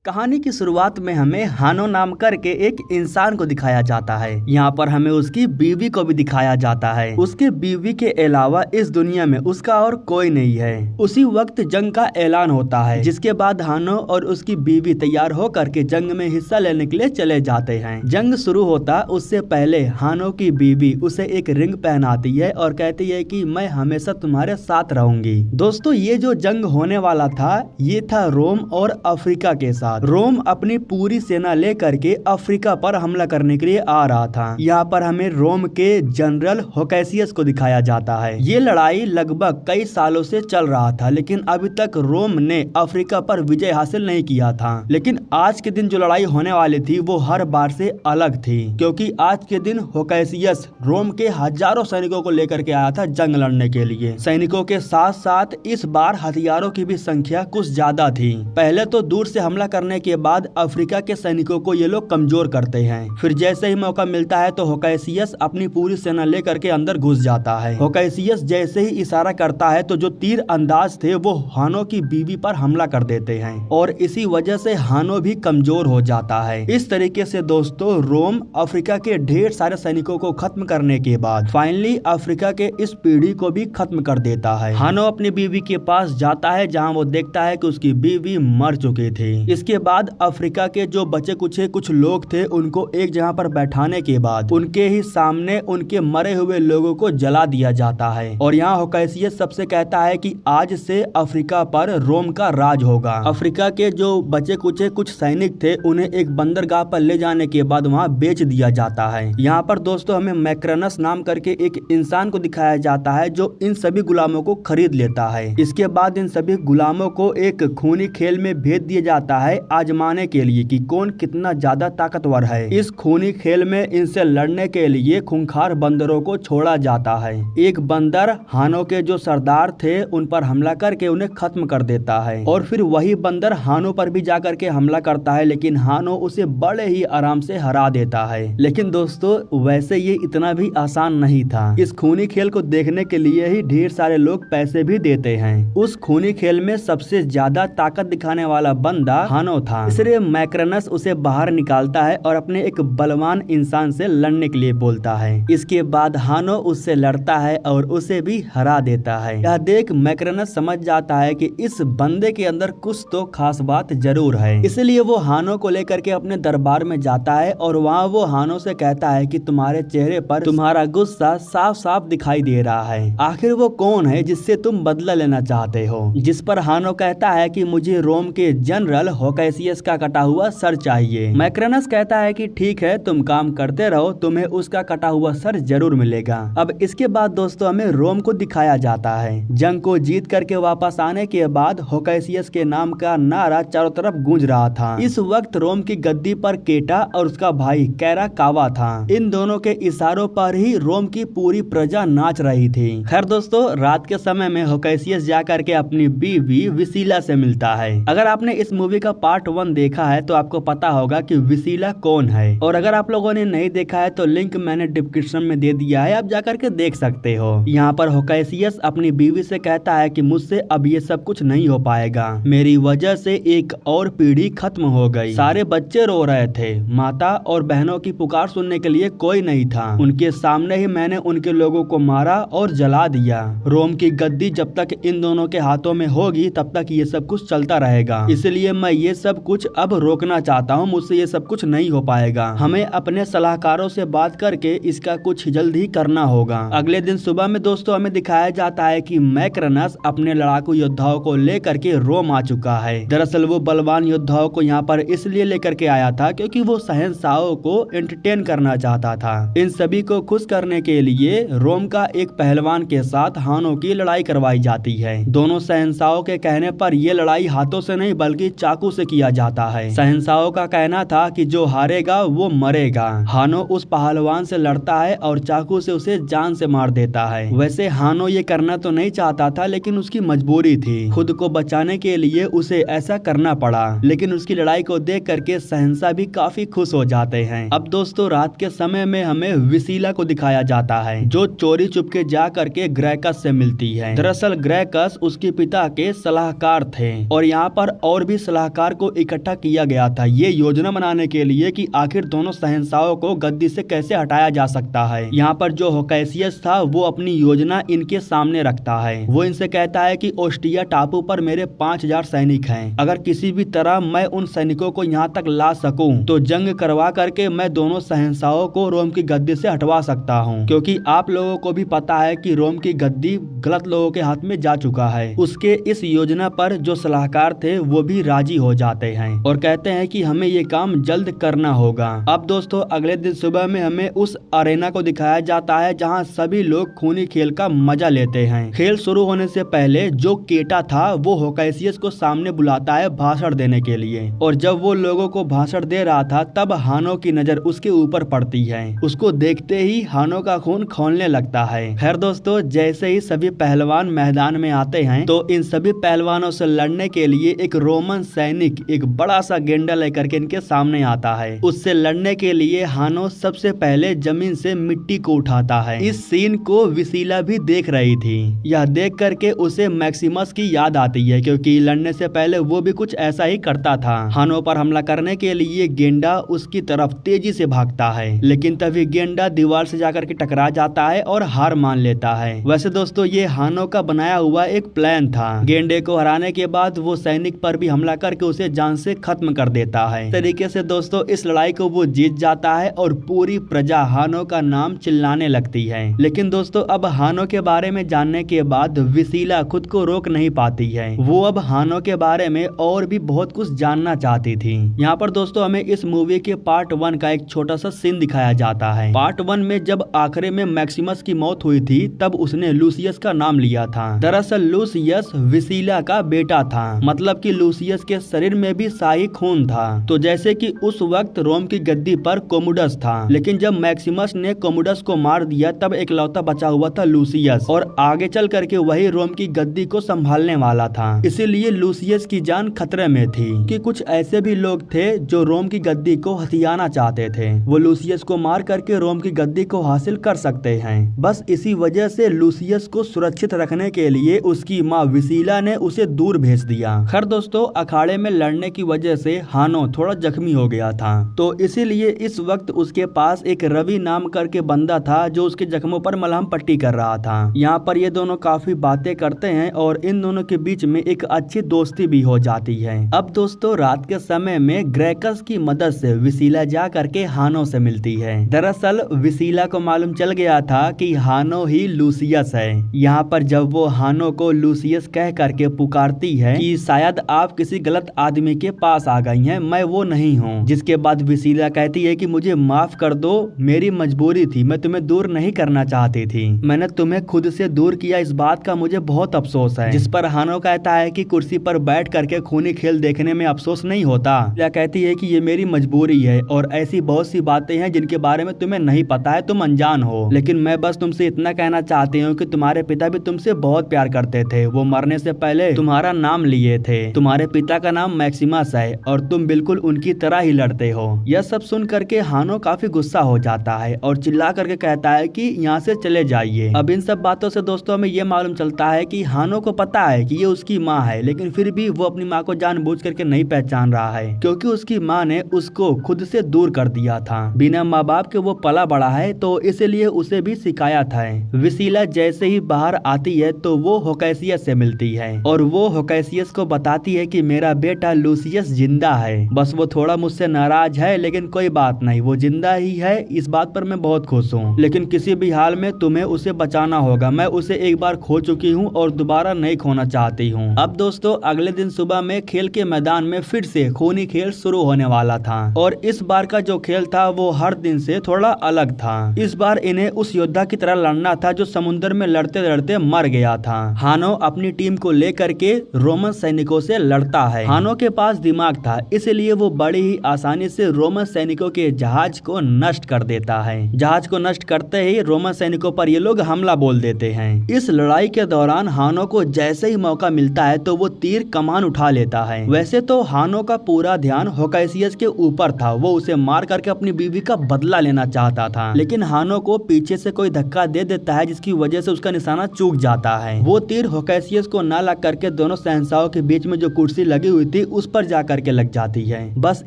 कहानी की शुरुआत में हमें हानो नाम करके एक इंसान को दिखाया जाता है। यहाँ पर हमें उसकी बीवी को भी दिखाया जाता है। उसके बीवी के अलावा इस दुनिया में उसका और कोई नहीं है। उसी वक्त जंग का ऐलान होता है, जिसके बाद हानो और उसकी बीवी तैयार होकर के जंग में हिस्सा लेने के लिए चले जाते हैं। जंग शुरू होता उससे पहले हानो की बीवी उसे एक रिंग पहनाती है और कहती है कि मैं हमेशा तुम्हारे साथ रहूंगी। दोस्तों, ये जो जंग होने वाला था ये था रोम और अफ्रीका के साथ। रोम अपनी पूरी सेना लेकर के अफ्रीका पर हमला करने के लिए आ रहा था। यहाँ पर हमें रोम के जनरल होकैसियस को दिखाया जाता है। ये लड़ाई लगभग कई सालों से चल रहा था, लेकिन अभी तक रोम ने अफ्रीका पर विजय हासिल नहीं किया था। लेकिन आज के दिन जो लड़ाई होने वाली थी वो हर बार से अलग थी, क्योंकि आज के दिन होकैसियस रोम के हजारों सैनिकों को लेकर के आया था जंग लड़ने के लिए। सैनिकों के साथ साथ इस बार हथियारों की भी संख्या कुछ ज्यादा थी। पहले तो दूर से हमला करने के बाद अफ्रीका के सैनिकों को ये लोग कमजोर करते हैं। फिर जैसे ही मौका मिलता है तो होकैसियस अपनी पूरी सेना लेकर के अंदर घुस जाता है। होकैसियस जैसे ही इशारा करता है तो जो तीर अंदाज थे वो हानो की बीवी पर हमला कर देते हैं और इसी वजह से हानो भी कमजोर हो जाता है। इस तरीके से दोस्तों रोम अफ्रीका के ढेर सारे सैनिकों को खत्म करने के बाद फाइनली अफ्रीका के इस पीढ़ी को भी खत्म कर देता है। हानो अपनी बीवी के पास जाता है, जहाँ वो देखता है कि उसकी बीवी मर चुकी थी। इसके बाद अफ्रीका के जो बचे कुछ लोग थे उनको एक जगह पर बैठाने के बाद उनके ही सामने उनके मरे हुए लोगों को जला दिया जाता है। और यहाँ होकैसियस सबसे कहता है कि आज से अफ्रीका पर रोम का राज होगा। अफ्रीका के जो बचे कुछ सैनिक थे उन्हें एक बंदरगाह पर ले जाने के बाद वहाँ बेच दिया जाता है। यहाँ पर दोस्तों हमें मैक्रनस नाम करके एक इंसान को दिखाया जाता है जो इन सभी गुलामों को खरीद लेता है। इसके बाद इन सभी गुलामों को एक खूनी खेल में भेज दिया जाता है आजमाने के लिए कि कौन कितना ज्यादा ताकतवर है। इस खूनी खेल में इनसे लड़ने के लिए खूंखार बंदरों को छोड़ा जाता है। एक बंदर हानो के जो सरदार थे उन पर हमला करके उन्हें खत्म कर देता है और फिर वही बंदर हानो पर भी जाकर के हमला करता है, लेकिन हानो उसे बड़े ही आराम से हरा देता है। लेकिन दोस्तों वैसे ये इतना भी आसान नहीं था। इस खूनी खेल को देखने के लिए ही ढेर सारे लोग पैसे भी देते हैं। उस खूनी खेल में सबसे ज्यादा ताकत दिखाने वाला बंदा हानो था, इसलिए मैक्रनस उसे बाहर निकालता है और अपने एक बलवान इंसान से लड़ने के लिए बोलता है। इसके बाद हानो उससे लड़ता है और उसे भी हरा देता है। यह देख मैक्रनस समझ जाता है कि इस बंदे के अंदर कुछ तो खास बात जरूर है, इसलिए वो हानो को लेकर के अपने दरबार में जाता है और वहाँ वो हानो से कहता है कि तुम्हारे चेहरे पर तुम्हारा गुस्सा साफ साफ दिखाई दे रहा है। आखिर वो कौन है जिससे तुम बदला लेना चाहते हो? जिस पर हानो कहता है कि मुझे रोम के जनरल होकैसियस का कटा हुआ सर चाहिए। मैक्रनस कहता है कि ठीक है, तुम काम करते रहो, तुम्हें उसका कटा हुआ सर जरूर मिलेगा। अब इसके बाद दोस्तों हमें रोम को दिखाया जाता है। जंग को जीत करके वापस आने के बाद होकैसियस के नाम का नारा चारों तरफ गूंज रहा था। इस वक्त रोम की गद्दी पर केटा और उसका भाई कैराकावा था। इन दोनों के इशारों पर ही रोम की पूरी प्रजा नाच रही थी। खैर दोस्तों, रात के समय में होकैसियस जाकर के अपनी बीवी विसीला से मिलता है। अगर आपने इस मूवी का पार्ट 1 देखा है तो आपको पता होगा कि विसीला कौन है, और अगर आप लोगों ने नहीं देखा है तो लिंक मैंने डिस्क्रिप्शन में दे दिया है, आप जाकर के देख सकते हो। यहाँ पर होकैसियस अपनी बीवी से कहता है कि मुझसे अब ये सब कुछ नहीं हो पाएगा। मेरी वजह से एक और पीढ़ी खत्म हो गई। सारे बच्चे रो रहे थे, माता और बहनों की पुकार सुनने के लिए कोई नहीं था। उनके सामने ही मैंने उनके लोगों को मारा और जला दिया। रोम की गद्दी जब तक इन दोनों के हाथों में होगी तब तक ये सब कुछ चलता रहेगा, इसलिए मैं ये सब कुछ अब रोकना चाहता हूँ। मुझसे ये सब कुछ नहीं हो पाएगा। हमें अपने सलाहकारों से बात करके इसका कुछ जल्द ही करना होगा। अगले दिन सुबह में दोस्तों हमें दिखाया जाता है कि मैक्रनस अपने लड़ाकू योद्धाओं को लेकर के रोम आ चुका है। दरअसल वो बलवान योद्धाओं को यहाँ पर इसलिए लेकर के आया था क्योंकि वो शहंशाहों को एंटरटेन करना चाहता था। इन सभी को खुश करने के लिए रोम का एक पहलवान के साथ हानो की लड़ाई करवाई जाती है। दोनों शहंशाहों के कहने पर यह लड़ाई हाथों से नहीं बल्कि चाकू से किया जाता है। शहंशाहों का कहना था कि जो हारेगा वो मरेगा। हानो उस पहलवान से लड़ता है और चाकू से उसे जान से मार देता है। वैसे हानो ये करना तो नहीं चाहता था, लेकिन उसकी मजबूरी थी। खुद को बचाने के लिए उसे ऐसा करना पड़ा। लेकिन उसकी लड़ाई को देख करके शहंशाह भी काफी खुश हो जाते हैं। अब दोस्तों रात के समय में हमें विसीला को दिखाया जाता है, जो चोरी चुपके जा करके ग्रेकस से मिलती है। दरअसल ग्रेकस उसके पिता के सलाहकार थे और यहाँ पर और भी सलाहकार परिवार को इकट्ठा किया गया था ये योजना बनाने के लिए कि आखिर दोनों शहंशाहों को गद्दी से कैसे हटाया जा सकता है। यहाँ पर जो होकैसियस था वो अपनी योजना इनके सामने रखता है। वो इनसे कहता है कि ओस्टिया टापू पर मेरे 5000 सैनिक हैं। अगर किसी भी तरह मैं उन सैनिकों को यहाँ तक ला सकूं तो जंग करवा करके मैं दोनों शहंशाहों को रोम की गद्दी से हटवा सकता हूँ, क्योंकि आप लोगों को भी पता है कि रोम की गद्दी गलत लोगों के हाथ में जा चुका है। उसके इस योजना पर जो सलाहकार थे वो भी राजी हो जाते हैं और कहते हैं कि हमें ये काम जल्द करना होगा। अब दोस्तों अगले दिन सुबह में हमें उस अरेना को दिखाया जाता है जहाँ सभी लोग खूनी खेल का मजा लेते हैं। खेल शुरू होने से पहले जो केटा था वो होकैसियस को सामने बुलाता है भाषण देने के लिए, और जब वो लोगों को भाषण दे रहा था तब हानो की नजर उसके ऊपर पड़ती है। उसको देखते ही हानो का खून खौलने लगता है। खैर दोस्तों जैसे ही सभी पहलवान मैदान में आते हैं तो इन सभी पहलवानों से लड़ने के लिए एक रोमन सैनिक एक बड़ा सा गेंडा लेकर के इनके सामने आता है। उससे लड़ने के लिए हानो सबसे पहले जमीन से मिट्टी को उठाता है। इस सीन को विसीला भी देख रही थी। यह देख करके उसे मैक्सिमस की याद आती है, क्योंकि लड़ने से पहले वो भी कुछ ऐसा ही करता था। हानो पर हमला करने के लिए गेंडा उसकी तरफ तेजी से भागता है, लेकिन तभी गेंडा दीवार से जाकर के टकरा जाता है और हार मान लेता है। वैसे दोस्तों ये हानो का बनाया हुआ एक प्लान था। गेंडे को हराने के बाद वो सैनिक पर भी हमला करके उसे जान से खत्म कर देता है। इस तरीके से दोस्तों इस लड़ाई को वो जीत जाता है और पूरी प्रजा हानो का नाम चिल्लाने लगती है। लेकिन दोस्तों अब हानो के बारे में जानने के बाद विसीला खुद को रोक नहीं पाती है। वो अब हानो के बारे में और भी बहुत कुछ जानना चाहती थी। यहाँ पर दोस्तों हमें इस मूवी के पार्ट 1 का एक छोटा सा सीन दिखाया जाता है। पार्ट 1 में जब आखिरी में मैक्सिमस की मौत हुई थी तब उसने लूसियस का नाम लिया था। दरअसल लूसियस विसीला का बेटा था, मतलब कि लूसियस के शरीर में भी शाही खून था। तो जैसे कि उस वक्त रोम की गद्दी पर कोमुडस था, लेकिन जब मैक्सिमस ने कोमुडस को मार दिया तब एकलौता बचा हुआ था लूसियस, और आगे चल करके वही रोम की गद्दी को संभालने वाला था। इसीलिए लूसियस की जान खतरे में थी कि कुछ ऐसे भी लोग थे जो रोम की गद्दी को हथियाना चाहते थे। वो लूसियस को मार करके रोम की गद्दी को हासिल कर सकते हैं। बस इसी वजह से लूसियस को सुरक्षित रखने के लिए उसकी माँ विसीला ने उसे दूर भेज दिया। खैर दोस्तों अखाड़े में लड़ने की वजह से हानो थोड़ा जख्मी हो गया था, तो इसीलिए इस वक्त उसके पास एक रवि नाम करके बंदा था जो उसके जख्मों पर मलहम पट्टी कर रहा था। यहाँ पर ये दोनों काफी बातें करते हैं और इन दोनों के बीच में एक अच्छी दोस्ती भी हो जाती है। अब दोस्तों रात के समय में ग्रेकस की मदद से विसीला जा करके हानो से मिलती है। दरअसल विसीला को मालूम चल गया था कि हानो ही लूसियस है। यहाँ पर जब वो हानो को लूसियस कह करके पुकारती है कि शायद आप किसी गलत आदमी के पास आ गई हैं, मैं वो नहीं हूँ। जिसके बाद विसीला कहती है कि मुझे माफ कर दो, मेरी मजबूरी थी, मैं तुम्हें दूर नहीं करना चाहती थी, मैंने तुम्हें खुद से दूर किया, इस बात का मुझे बहुत अफसोस है। जिस पर हानो कहता है कि कुर्सी पर बैठ करके खूनी खेल देखने में अफसोस नहीं होता। या कहती है कि ये मेरी मजबूरी है और ऐसी बहुत सी बातें हैं जिनके बारे में तुम्हें नहीं पता है, तुम अनजान हो, लेकिन मैं बस तुमसे इतना कहना चाहती हूँ कि तुम्हारे पिता भी तुमसे बहुत प्यार करते थे। वो मरने से पहले तुम्हारा नाम लिए थे। तुम्हारे पिता का नाम मैक्सिमस है और तुम बिल्कुल उनकी तरह ही लड़ते हो। यह सब सुन करके हानो काफी गुस्सा हो जाता है और चिल्ला करके कहता है कि यहाँ से चले जाइए। अब इन सब बातों से दोस्तों हमें ये मालूम चलता है कि हानो को पता है कि ये उसकी माँ है, लेकिन फिर भी वो अपनी माँ को जानबूझ करके नहीं पहचान रहा है, क्योंकि उसकी माँ ने उसको खुद से दूर कर दिया था। बिना माँ बाप के वो पला बड़ा है, तो इसलिए उसे भी शिकायत है। विसीला जैसे ही बाहर आती है तो वो होकैसियस से मिलती है और वो होकैसियस को बताती है कि मेरा बेटा लूसियस जिंदा है, बस वो थोड़ा मुझसे नाराज है, लेकिन कोई बात नहीं, वो जिंदा ही है, इस बात पर मैं बहुत खुश हूँ, लेकिन किसी भी हाल में तुम्हें उसे बचाना होगा। मैं उसे एक बार खो चुकी हूँ और दोबारा नहीं खोना चाहती हूँ। अब दोस्तों अगले दिन सुबह में खेल के मैदान में फिर से खूनी खेल शुरू होने वाला था, और इस बार का जो खेल था वो हर दिन से थोड़ा अलग था। इस बार इन्हें उस योद्धा की तरह लड़ना था जो समुद्र में लड़ते लड़ते मर गया था। हानो अपनी टीम को लेकर के रोमन सैनिकों से लड़ता है। हानो के पास दिमाग था, इसलिए वो बड़ी ही आसानी से रोमन सैनिकों के जहाज को नष्ट कर देता है। जहाज को नष्ट करते ही रोमन सैनिकों पर ये लोग हमला बोल देते हैं। इस लड़ाई के दौरान हानो को जैसे ही मौका मिलता है तो वो तीर कमान उठा लेता है। वैसे तो हानो का पूरा ध्यान होकैसियस के ऊपर था, वो उसे मार करके अपनी बीवी का बदला लेना चाहता था, लेकिन हानो को पीछे से कोई धक्का दे देता है जिसकी वजह से उसका निशाना चूक जाता है। वो तीर होकैसियस को ना लग करके दोनों शहंशाहों के बीच में जो कुर्सी लगी हुई थी गोली उस पर जा करके लग जाती है। बस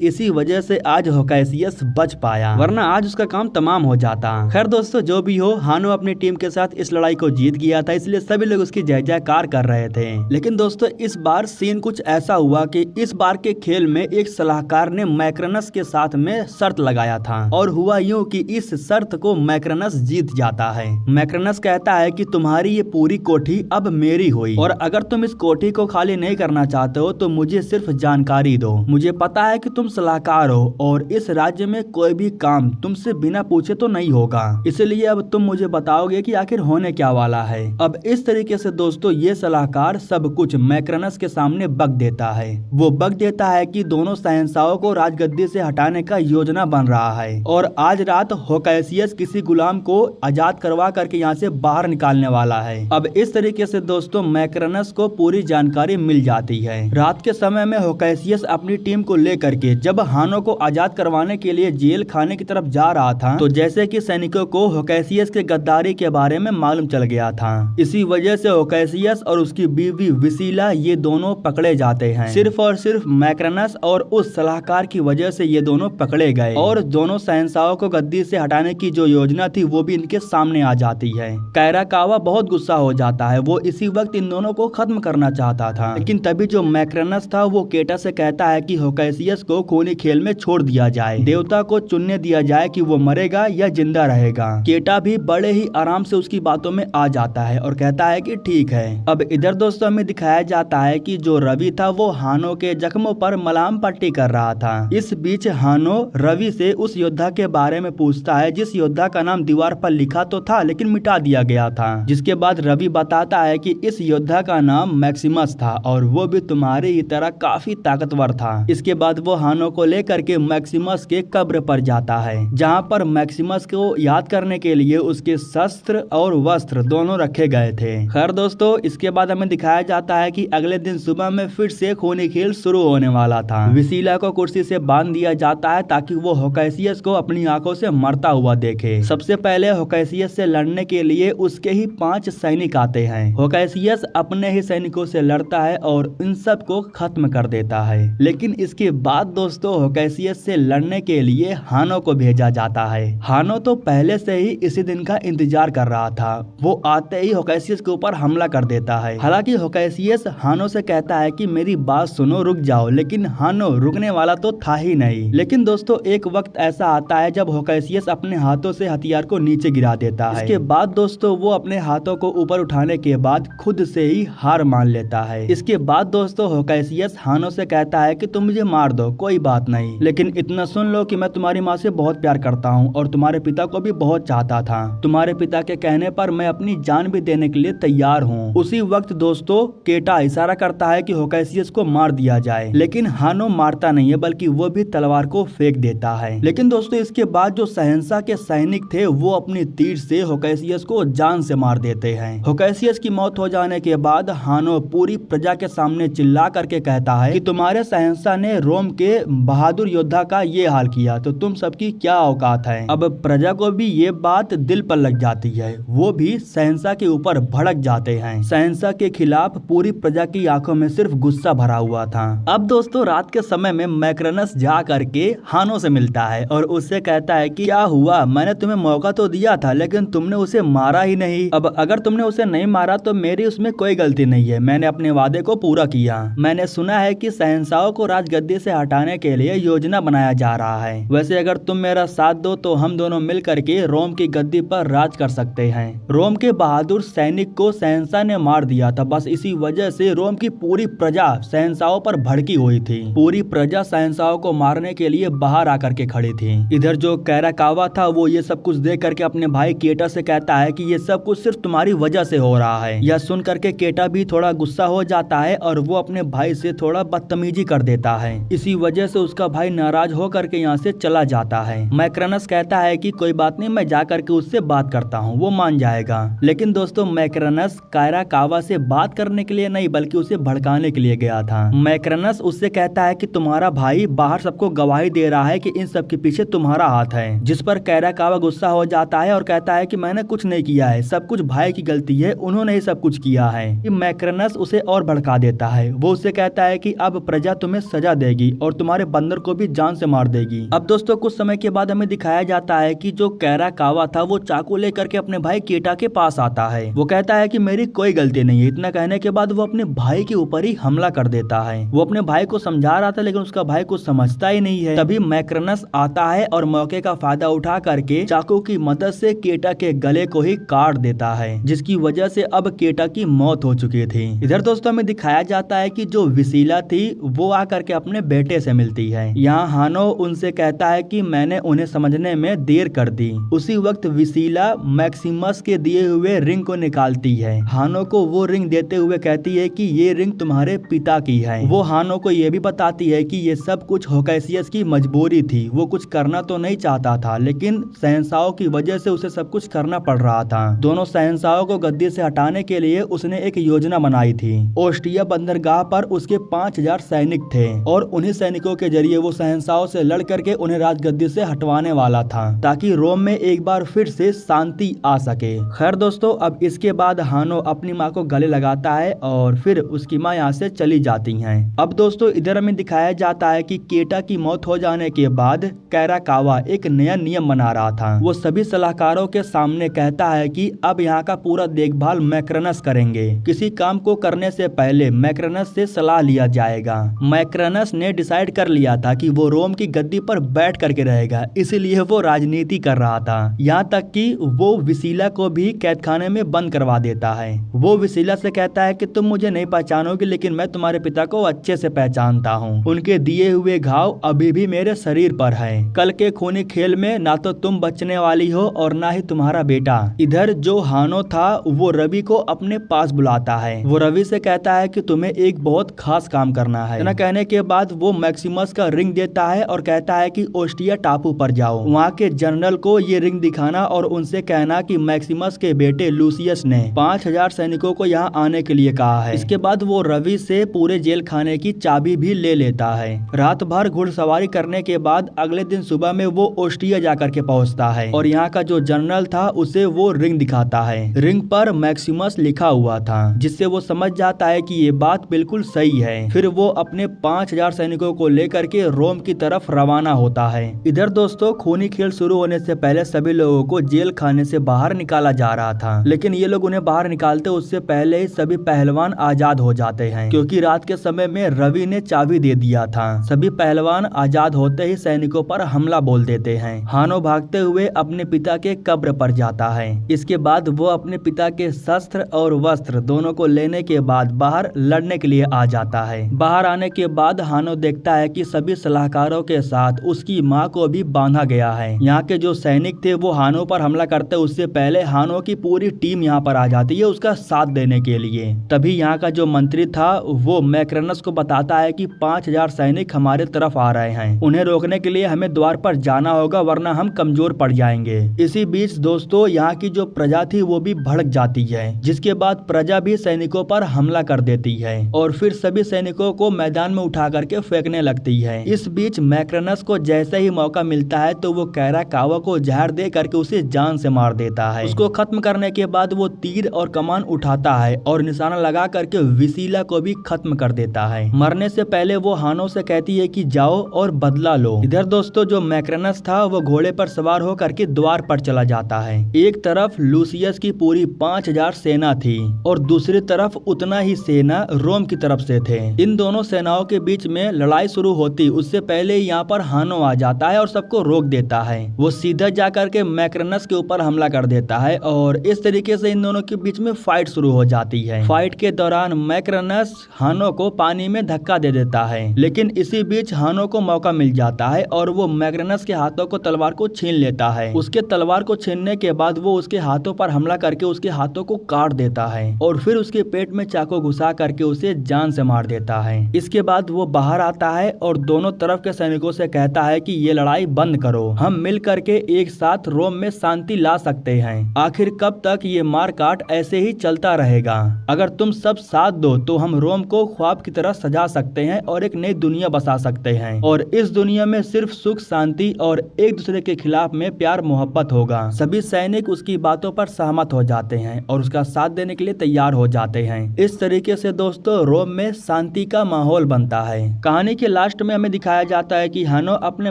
इसी वजह से आज होकैसियस बच पाया, वरना आज उसका काम तमाम हो जाता। खैर दोस्तों, जो भी हो, हानो अपनी टीम के साथ इस लड़ाई को जीत गया था, इसलिए सभी लोग उसकी जय जयकार कर रहे थे। लेकिन दोस्तों, इस बार सीन कुछ ऐसा हुआ कि इस बार के खेल में एक सलाहकार ने मैक्रनस के साथ में शर्त लगाया था, और हुआ यूं कि इस शर्त को मैक्रनस जीत जाता है। मैक्रनस कहता है कि तुम्हारी ये पूरी कोठी अब मेरी हुई, और अगर तुम इस कोठी को खाली नहीं करना चाहते हो तो मुझे सिर्फ जानकारी दो। मुझे पता है कि तुम सलाहकार हो और इस राज्य में कोई भी काम तुमसे बिना पूछे तो नहीं होगा, इसलिए अब तुम मुझे बताओगे कि आखिर होने क्या वाला है। अब इस तरीके से दोस्तों ये सलाहकार सब कुछ मैक्रनस के सामने बक देता है। वो बक देता है कि दोनों शहंशाहों को राजगद्दी से हटाने का योजना बन रहा है, और आज रात होकैसियस किसी गुलाम को आजाद करवा करके यहाँ से बाहर निकालने वाला है। अब इस तरीके से दोस्तों मैक्रनस को पूरी जानकारी मिल जाती है। रात के समय में होकैसियस अपनी टीम को लेकर के जब हानो को आजाद करवाने के लिए जेल खाने की तरफ जा रहा था, तो जैसे कि सैनिकों को होकैसियस के गद्दारी के बारे में मालूम चल गया था। इसी वजह से होकैसियस और उसकी बीवी विसीला ये दोनों पकड़े जाते हैं। सिर्फ और सिर्फ मैक्रनस और उस सलाहकार की वजह से ये दोनों पकड़े गए, और दोनों शहंशाहों को गद्दी से हटाने की जो योजना थी वो भी इनके सामने आ जाती है। कैराकावा बहुत गुस्सा हो जाता है, वो इसी वक्त इन दोनों को खत्म करना चाहता था, लेकिन तभी जो मैक्रनस था वो केटा से कहता है कि होकैसियस को खूनी खेल में छोड़ दिया जाए, देवता को चुनने दिया जाए कि वो मरेगा या जिंदा रहेगा। केटा भी बड़े ही आराम से उसकी बातों में आ जाता है और कहता है कि ठीक है। अब इधर दोस्तों हमें दिखाया जाता है कि जो रवि था वो हानो के जख्मों पर मलहम पट्टी कर रहा था। इस बीच हानो रवि से उस योद्धा के बारे में पूछता है जिस योद्धा का नाम दीवार पर लिखा तो था लेकिन मिटा दिया गया था। जिसके बाद रवि बताता है कि इस योद्धा का नाम मैक्सिमस था और वो भी तुम्हारी ही तरह काफी ताकतवर था। इसके बाद वो हानो को लेकर के मैक्सिमस के कब्र पर जाता है, जहाँ पर मैक्सिमस को याद करने के लिए उसके शस्त्र और वस्त्र दोनों रखे गए थे। खैर दोस्तों, इसके बाद हमें दिखाया जाता है कि अगले दिन सुबह में फिर से खूनी खेल शुरू होने वाला था। विसीला को कुर्सी से बांध दिया जाता है ताकि वो होकैसियस को अपनी आंखों से मरता हुआ देखे। सबसे पहले होकैसियस से लड़ने के लिए उसके ही 5 सैनिक आते हैं। होकैसियस अपने ही सैनिकों से लड़ता है और इन सब को खत्म कर देता है। लेकिन इसके बाद दोस्तों होकैसियस से लड़ने के लिए हानो को भेजा जाता है। हानो तो पहले से ही इसी दिन का इंतजार कर रहा था। वो आते ही होकैसियस के ऊपर हमला कर देता है। हालांकि होकैसियस हानो से कहता है कि मेरी बात सुनो, रुक जाओ, लेकिन हानो रुकने वाला तो था ही नहीं। लेकिन दोस्तों एक वक्त ऐसा आता है जब होकैसियस अपने हाथों से हथियार को नीचे गिरा देता है। इसके बाद दोस्तों वो अपने हाथों को ऊपर उठाने के बाद खुद से ही हार मान लेता है। इसके बाद दोस्तों होकैसियस हानो से कहता है कि तुम मुझे मार दो, कोई बात नहीं, लेकिन इतना सुन लो कि मैं तुम्हारी माँ से बहुत प्यार करता हूँ और तुम्हारे पिता को भी बहुत चाहता था। तुम्हारे पिता के कहने पर मैं अपनी जान भी देने के लिए तैयार हूँ। उसी वक्त दोस्तों केटा इशारा करता है कि होकैसियस को मार दिया जाए, लेकिन हानो मारता नहीं है बल्कि वो भी तलवार को फेंक देता है। लेकिन दोस्तों इसके बाद जो शहंशाह के सैनिक थे वो अपनी तीर से होकैसियस को जान से मार देते हैं। होकैसियस की मौत हो जाने के बाद हानो पूरी प्रजा के सामने चिल्ला करके कहता है कि तुम्हारे शहंशाह ने रोम के बहादुर योद्धा का ये हाल किया तो तुम सबकी क्या औकात है। अब प्रजा को भी ये बात दिल पर लग जाती है, वो भी शहंशाह के ऊपर भड़क जाते हैं। शहंशाह के खिलाफ पूरी प्रजा की आंखों में सिर्फ गुस्सा भरा हुआ था। अब दोस्तों रात के समय में मैक्रनस जा करके हानो से मिलता है और उससे कहता है कि क्या हुआ, मैंने तुम्हें मौका तो दिया था लेकिन तुमने उसे मारा ही नहीं। अब अगर तुमने उसे नहीं मारा तो मेरी उसमें कोई गलती नहीं है, मैंने अपने वादे को पूरा किया। मैंने सुना है कि शहंशाहों को राजगद्दी से हटाने के लिए योजना बनाया जा रहा है। वैसे अगर तुम मेरा साथ दो तो हम दोनों मिल करके रोम की गद्दी पर राज कर सकते हैं। रोम के बहादुर सैनिक को शहंशाह ने मार दिया था, बस इसी वजह से रोम की पूरी प्रजा शहंशाहों पर भड़की हुई थी। पूरी प्रजा शहंशाहों को मारने के लिए बाहर आकर के खड़ी थी। इधर जो कैराकावा था वो ये सब कुछ देख करके अपने भाई केटा से कहता है कि ये सब कुछ सिर्फ तुम्हारी वजह से हो रहा है। यह सुन करके केटा भी थोड़ा गुस्सा हो जाता है और वो अपने भाई से थोड़ा बदतमीजी कर देता है। इसी वजह से उसका भाई नाराज हो करके यहाँ से चला जाता है। मैक्रनस कहता है कि कोई बात नहीं, मैं जा करके उससे बात करता हूँ, वो मान जाएगा। लेकिन दोस्तों मैक्रनस कैराकावा से बात करने के लिए नहीं बल्कि उसे भड़काने के लिए गया था। मैक्रनस उससे कहता है कि तुम्हारा भाई बाहर सबको गवाही दे रहा है कि इन सब के पीछे तुम्हारा हाथ है। जिस पर कैराकावा गुस्सा हो जाता है और कहता है कि मैंने कुछ नहीं किया है, सब कुछ भाई की गलती है, उन्होंने ही सब कुछ किया है। मैक्रनस उसे और भड़का देता है। वो उससे कहता है कि अब प्रजा तुम्हें सजा देगी और तुम्हारे बंदर को भी जान से मार देगी। अब दोस्तों कुछ समय के बाद हमें दिखाया जाता है कि जो कैराकावा था वो चाकू लेकर के अपने भाई केटा के पास आता है। वो कहता है कि मेरी कोई गलती नहीं है। इतना कहने के बाद वो अपने भाई के ऊपर ही हमला कर देता है। वो अपने भाई को समझा रहा था लेकिन उसका भाई कुछ समझता ही नहीं है। तभी मैक्रनस आता है और मौके का फायदा उठा करके चाकू की मदद से केटा के गले को ही काट देता है, जिसकी वजह से अब केटा की मौत हो चुकी थी। इधर दोस्तों हमें दिखाया जाता है कि जो विसीला थी वो आकर के अपने बेटे से मिलती है। यहाँ हानो उनसे कहता है कि मैंने उन्हें समझने में देर कर दी। उसी वक्त विसीला मैक्सिमस के दिए हुए रिंग को निकालती है। हानो को वो रिंग देते हुए कहती है कि ये रिंग तुम्हारे पिता की है। वो हानो को ये भी बताती है कि ये सब कुछ होकैसियस की मजबूरी थी। वो कुछ करना तो नहीं चाहता था लेकिन शहंशाहों की वजह से उसे सब कुछ करना पड़ रहा था। दोनों शहंशाहों को गद्दी से हटाने के लिए उसने एक योजना बनाई थी। ओस्टिया बंदरगाह पर उसके 5000 सैनिक थे और उन्हीं सैनिकों के जरिए वो शहंशाहों से लड़ करके उन्हें राजगद्दी से हटवाने वाला था ताकि रोम में एक बार फिर से शांति आ सके। खैर दोस्तों अब इसके बाद हानो अपनी माँ को गले लगाता है और फिर उसकी माँ यहाँ से चली जाती हैं। अब दोस्तों इधर हमें दिखाया जाता है कि केटा की मौत हो जाने के बाद कैराकावा एक नया नियम बना रहा था। वो सभी सलाहकारों के सामने कहता है कि अब यहाँ का पूरा देखभाल मैक्रनस करेंगे। किसी काम को करने से पहले मैक्रनस से सलाह लिया जाएगा। मैक्रनस ने डिसाइड कर लिया था कि वो रोम की गद्दी पर बैठ करके रहेगा, इसीलिए वो राजनीति कर रहा था। यहाँ तक कि वो विसीला को भी कैदखाने में बंद करवा देता है। वो विसीला से कहता है कि तुम मुझे नहीं पहचानोगे लेकिन मैं तुम्हारे पिता को अच्छे से पहचानता हूँ। उनके दिए हुए घाव अभी भी मेरे शरीर पर है। कल के खूनी खेल में ना तो तुम बचने वाली हो और ना ही तुम्हारा बेटा। इधर जो हानो था वो रवि को अपने पास बुलाता है। वो रवि से कहता है कि तुम्हें एक बहुत खास काम करना है। इतना कहने के बाद वो मैक्सिमस का रिंग देता है और कहता है कि ओस्टिया टापू पर जाओ, वहाँ के जनरल को ये रिंग दिखाना और उनसे कहना कि मैक्सिमस के बेटे लूसियस ने 5000 सैनिकों को यहाँ आने के लिए कहा है। इसके बाद वो रवि से पूरे जेल खाने की चाबी भी ले लेता है। रात भर घुड़सवारी करने के बाद अगले दिन सुबह में वो ओस्टिया जाकर के पहुँचता है और यहाँ का जो जनरल था उसे वो रिंग दिखाता है। रिंग पर मैक्सिमस लिखा हुआ था, जिससे वो समझ जाता है कि ये बात बिल्कुल सही है। फिर वो अपने 5000 सैनिकों को लेकर के रोम की तरफ रवाना होता है। इधर दोस्तों खूनी खेल शुरू होने से पहले सभी लोगों को जेल खाने से बाहर निकाला जा रहा था, लेकिन ये लोग उन्हें बाहर निकालते उससे पहले ही सभी पहलवान आजाद हो जाते हैं, क्योंकि रात के समय में रवि ने चाबी दे दिया था। सभी पहलवान आजाद होते ही सैनिकों पर हमला बोल देते हैं। हानो भागते हुए अपने पिता के कब्र पर जाता है। इसके बाद वो अपने पिता के शस्त्र और वस्त्र दोनों को लेने के बाद बाहर लड़ने के लिए आ जाता है। बाहर आने के बाद हानो देखता है कि सभी सलाहकारों के साथ उसकी माँ को भी बांधा गया है। यहाँ के जो सैनिक थे वो हानो पर हमला करते उससे पहले हानो की पूरी टीम यहाँ पर आ जाती है उसका साथ देने के लिए। तभी यहाँ का जो मंत्री था वो मैक्रनस को बताता है कि 5000 सैनिक हमारे तरफ आ रहे हैं, उन्हें रोकने के लिए हमें द्वार पर जाना होगा वरना हम कमजोर पड़ जाएंगे। इसी बीच दोस्तों यहाँ की जो प्रजा थी वो भी भड़क जाती है, जिसके बाद प्रजा भी सैनिकों पर हमला कर देती है और फिर सभी सैनिकों को मैदान में उठा करके फेंकने लगती है। इस बीच मैक्रनस को जैसे ही मौका मिलता है तो वो कैराकावा को जहर दे करके उसे जान से मार देता है। उसको खत्म करने के बाद वो तीर और कमान उठाता है और निशाना लगा करके विसीला को भी खत्म कर देता है। मरने से पहले वो हानो से कहती है कि जाओ और बदला लो। इधर दोस्तों जो मैक्रनस था वो घोड़े पर सवार होकर के द्वार पर चला जाता है। एक तरफ लूसियस की पूरी 5000 सेना थी और दूसरी तरफ उतना ही सेना रोम की तरफ से थे। इन दोनों सेनाओं के बीच में लड़ाई शुरू होती उससे पहले यहाँ पर हानो आ जाता है और सबको रोक देता है। वो सीधा जाकर के मैक्रनस के ऊपर हमला कर देता है और इस तरीके से इन दोनों के बीच में फाइट शुरू हो जाती है। फाइट के दौरान मैक्रनस हानो को पानी में धक्का दे देता है, लेकिन इसी बीच हानो को मौका मिल जाता है और वो मैक्रनस के हाथों को तलवार को छीन लेता है। उसके तलवार को छीनने के बाद वो उसके हाथों पर हमला करके उसके हाथों को काट देता है और फिर उसके पेट में चाकू घुसा करके उसे जान से मार देता है। इसके बाद वो बाहर आता है और दोनों तरफ के सैनिकों से कहता है कि ये लड़ाई बंद करो, हम मिल करके एक साथ रोम में शांति ला सकते हैं। आखिर कब तक ये मार काट ऐसे ही चलता रहेगा? अगर तुम सब साथ दो तो हम रोम को ख्वाब की तरह सजा सकते हैं और एक नई दुनिया बसा सकते हैं और इस दुनिया में सिर्फ सुख शांति और एक दूसरे के खिलाफ में प्यार मोहब्बत होगा। सभी सैनिक उसकी बातों पर सहमत हो जाते हैं और उसका साथ देने के लिए तैयार हो जाते हैं। इस तरीके से दोस्तों रोम में शांति शांति का माहौल बनता है। कहानी के लास्ट में हमें दिखाया जाता है कि हानो अपने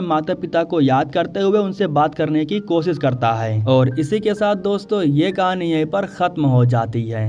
माता पिता को याद करते हुए उनसे बात करने की कोशिश करता है। और इसी के साथ दोस्तों ये कहानी यहीं पर खत्म हो जाती है।